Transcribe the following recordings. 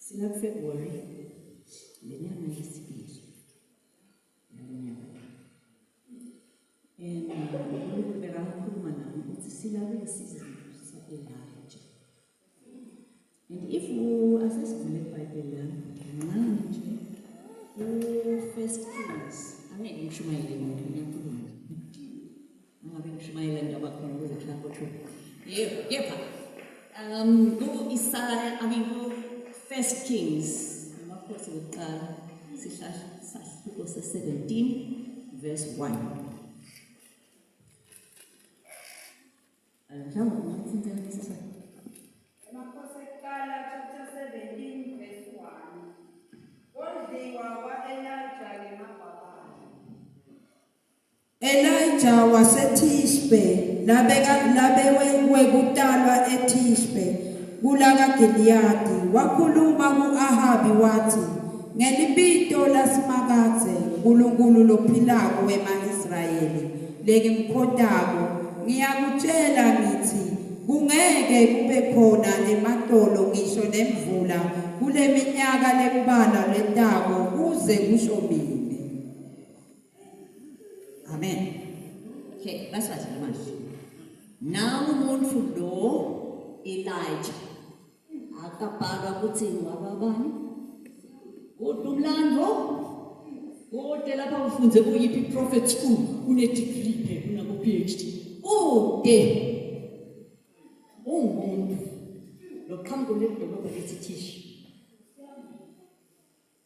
Sina February, lenyanga yesibili. And ukubeka ukukhuluma nami ukuthi silabe isizini sa-Elijah. And if asesivule iBhayibheli kancane nje, u-First Kings, angeke ngishumayele muntu ngiyakhuluma. Angabe ngishumayela into abakhona ukuze mhlawumbe yepha. Isaiah, First Kings, amakhosi wokuqala, sahluko se-17 verse 1. Amakhosi wokuqala chapter 17 verse 1. Kodliwa kwa-Elijah ngemagwabana. Elijah waseTishbe, labewekutalwa eTishbe, kulakaGiliyadi, wakhuluma ku-Ahabi wathi, ngelibito lasimakadze, uNkulunkulu lophilako wema-Israyeli, lengimkhothako, ngiyakutshela ngithi, kungeke kube khona emadolo ngisho nemvula, kule minyaka lembala letako, kuze kusho mina. Amen. Okay, that's what it was. Now umuntu lo Elijah akabhalwa ukuthi wababani udumlando kodwa lapha ufunze kuyipi prophet school une degree phe una PhD umuntu lo qhamuko ledolobha lesithishi.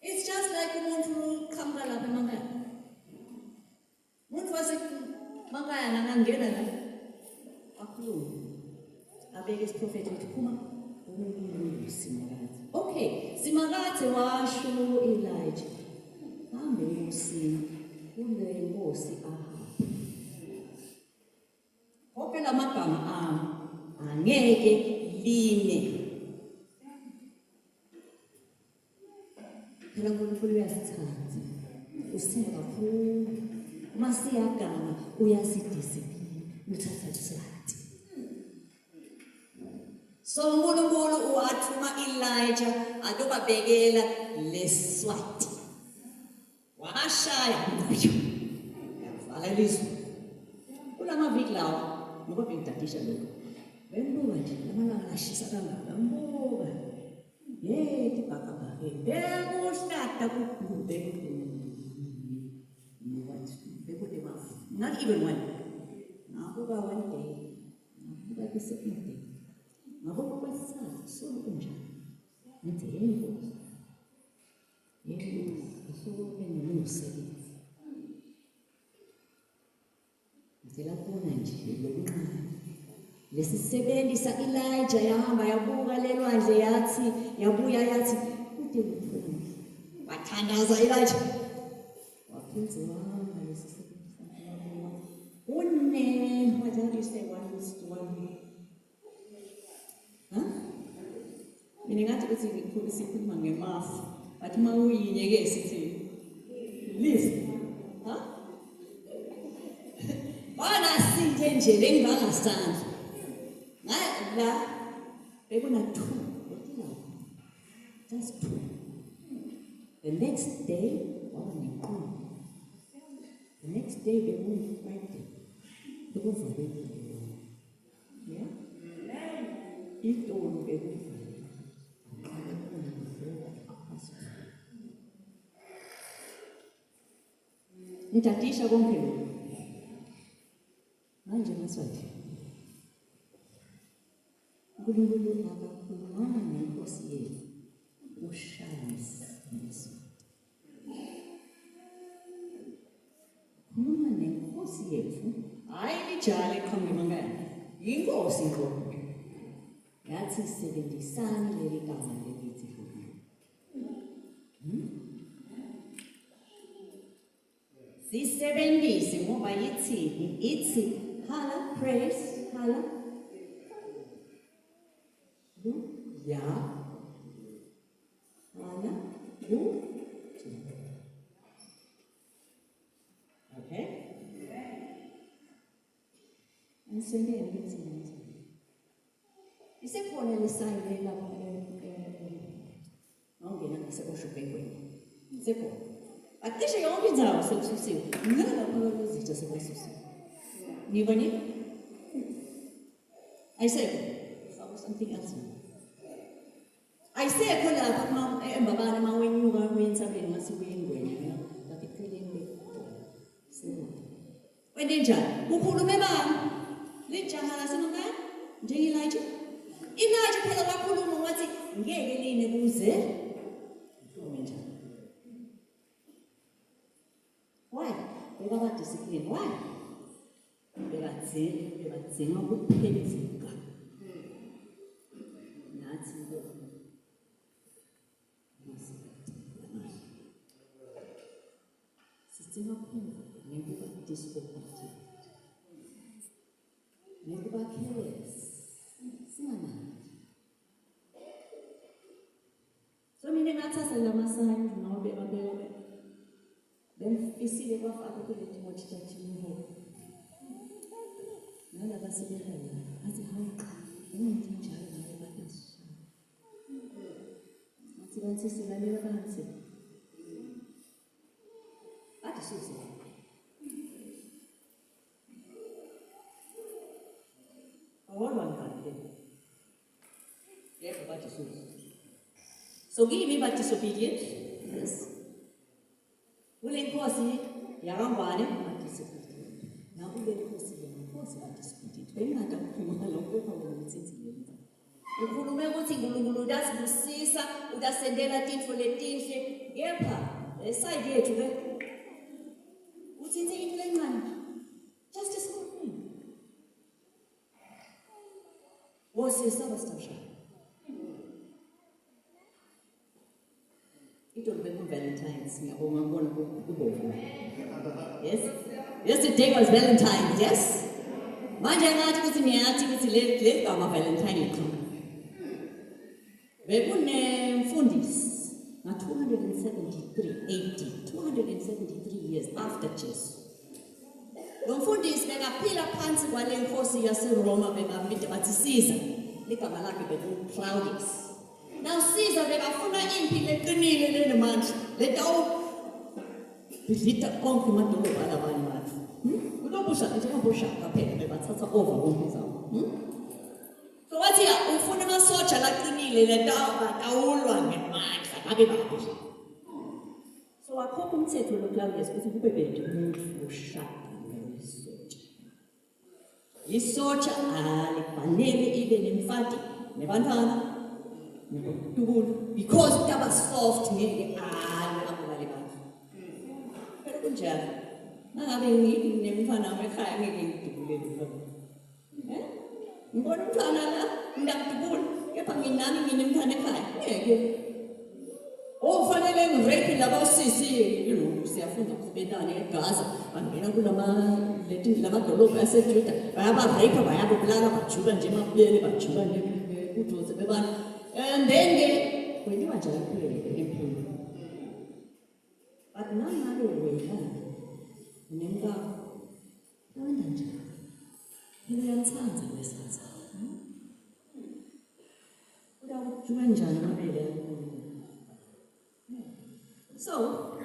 It's just like umuntu qhamuka lapha emakhaya. Umuntu wasemakaya nangangena la akhuluma abeke isiprofeti ethi phuma uNkulunkulu Simakade. Okay, Simakade washo Elijah hambe enkosini kule nkosi Ahabi. Phela amagama ami angeke line. Phela uNkulunkulu uyasithanda usithanda kakhulu. Masiyagana uyasidisipline uthatha isikhathi. So uNkulunkulu wathuma Elijah adobabekela leSwati. Washaya yavala ilizwe. Kulamaviki lawo ngoba bengidadisha lokho. Bembuka nje amalanga ashisa kangaka mbuka. Tibhakabhaka. Bekuhlata kubheke. Not even one. Nakuba one day. Nakuba the second day. Nakuba kwesithathu so kunjani. Nithi usuku benomsebenzi. Ngicela khona nje lokuncane. Lesisebenzi sa-Elijah yahamba yabuka lelwandle yathi yabuya yathi kude kuphuma. Wathandaza Elijah. Waphindze wahamba lesisebenzi. What do you say 1:1? Huh? Ngathi ukuthi sikhuluma ngemafu. Bathi mawuyinye ke sithi listen. Huh? Bana sithe nje lengangasandla. La bekuna 2. Just 2. The next day, the next day they won't fight it. They won't fight it. Yeah? It don't get it. Nitadisha konke lokho. Manje maswathi. uNkulunkulu akakhuluma nenkosi yethu ushayisa nesizwe. Khuluma nenkosi yethu hayi lijale eqhamuke emakhaya. Inkosi inkonzo. Yathi sebenzisani leli gama lelithi futhi. Sisebenzise ngoba yithini? Ithi hala praise, hala ya hala okay. Answengene ukuthi isekhona lesayile lapha ungena ngasekoshuphekweni sekhona atishe yonke indzawo sekususiwe ngeke phakathi kwezitha sekwasusiwe ngibone ayisekho something else ayisekho lapha embabane uma wenyuka kuyensabeni ngasikuyingwenya lapha eceleni wende njani ukhulume bani lijaha lasemangani njengelitsha ilitsha phela kwakhuluma wathi ngeke line kuze ukhulume njani why bekaba discipline why bekadzinga ukuphelezeka nathi sidzinga kuphendula nekuba disobedient nekuba careless singanaki so mina ngathatha lamasayini ngobe bemfisile kwafaka kule Timothy 13 nalaba sebehamba athi hawu cha ngithi njalo ngabe bathi bathi silalela phansi athi susi awalwa ngale yebo bathi susi so kimi bathi disobedient yes ule nkosi yakangwane bathi disobedient nakule nkosi bathi disobedient bengada kukhuluma lokho kwakungitsitsile ukhulume ukuthi uNkulunkulu udasibusisa udasendela tintfo letinhle kepha eside yethu ke uthinte into lencane just a small thing wosisa bastabsha ito beku Valentine's ngiyabonga ngibona kubovu yes today was Valentine's yes manje ngathi ukuthi niyathi ukuthi le gama Valentine likhona bekunemfundisi na 273 AD 273 years after Jesus lo mfundisi bekaphila phansi kwale nkosi yaseRoma bekambita bathi Caesar ligama lakhe beku Claudius now Caesar bekafuna impi leqinile lenemandla letawu bidlita konke amadolobha alabanye abantu kulobusha njengobusha kaphela bebathatha over umzawo so wathi ufuna amasoja laqinile letawu batawulwa ngemandla babe babusha so wakhokha umthetho lo Claudius ukuthi kube bede umuntu oshada isoja alifanele ibe nemfati nebantwana nebantubulu because taba soft ngeke abukale bantu phela kunjalo nangabe nginemfana ekhaya ngeke ngidubulele ngibona umntwana la ngidabudubula kepha nginami nginemntwana ekhaya ngeke fanele ngirape laba sisi siyafunda kusebenzana eGaza bangena lamadolobha aseJuda bayabarape bayabulala bajuka nje emabuyeni bajuka nje kudoze bebani and then kwenziwa njalo empilo but nangabe wena unemkakho wenza njani uyathanda lesaza uyakujuka njani amabele so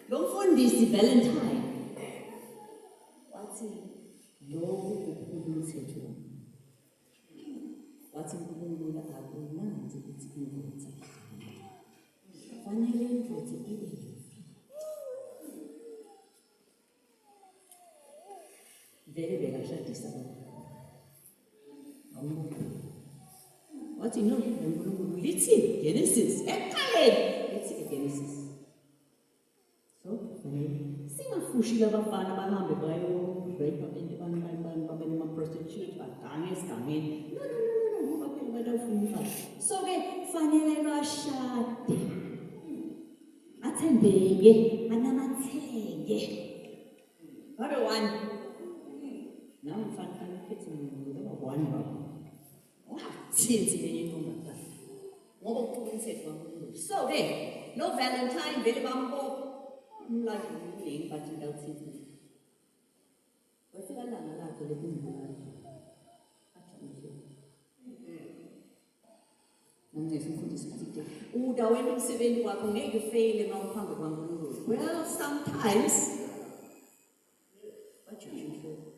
lo mfundisi Valentine wathi lokhu kukhulumthetho wathi uNkulunkulu akunanzi ukuthi ingozi fanele ingozi ibe vele bekashadisa wathi no uNkulunkulu lithi Genesis ekuqaleni lithi Genesis singafushi labafana bahambe bayo-rape abantu babe nama-prostitute bagange esigangeni no ngoba phela batawufuna umfazi so-ke kufanele bashade athembeke anamatheke babe one nawe mfana ukhethe ngoba one babo ungathinzi lenye intombazane ngoba kukhulu umthetho kaNkulunkulu so-ke no Valentine vele bambopha umlando umningi bathi ngawuthini wafika langa lakhe lekunjalo athi nje Ngizwe umfundisi uthi uda wena umsebenzi wakho ngeke ufeyile uma uphambi kwaNkulunkulu. Well, sometimes bajuju mfowethu.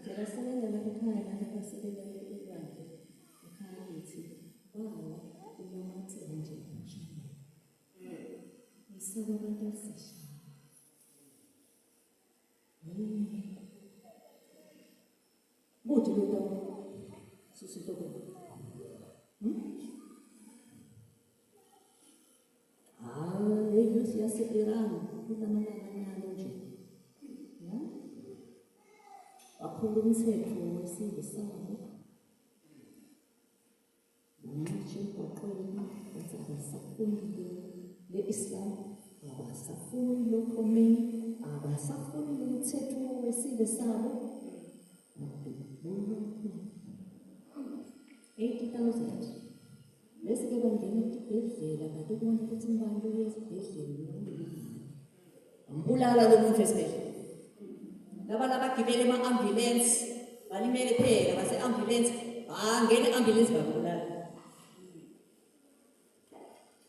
Phela sebenza lapha ekhaya lapha sebenza elwandle. Ekhaya ngithi bala uyamathe nje. Isaba abantu asisha. Buti lo daw susutoko. Yun siya sa Iran. Kita naman nje. Ya? Ako umthetho wesizwe sabo. Ngisho ngokwena abasafuni le-Islam, abasafuni lokhomeni, abasafuni umthetho wesizwe sabo. 80,000. Bese-ke bangena esibhedlela kanti kubona ukuthi imbangi uye esibhedlela ambulala lo muntu esibhedlela. Laba abagibela ema-ambulensi balimele phela base-ambulensi bangena i-ambulensi babulala.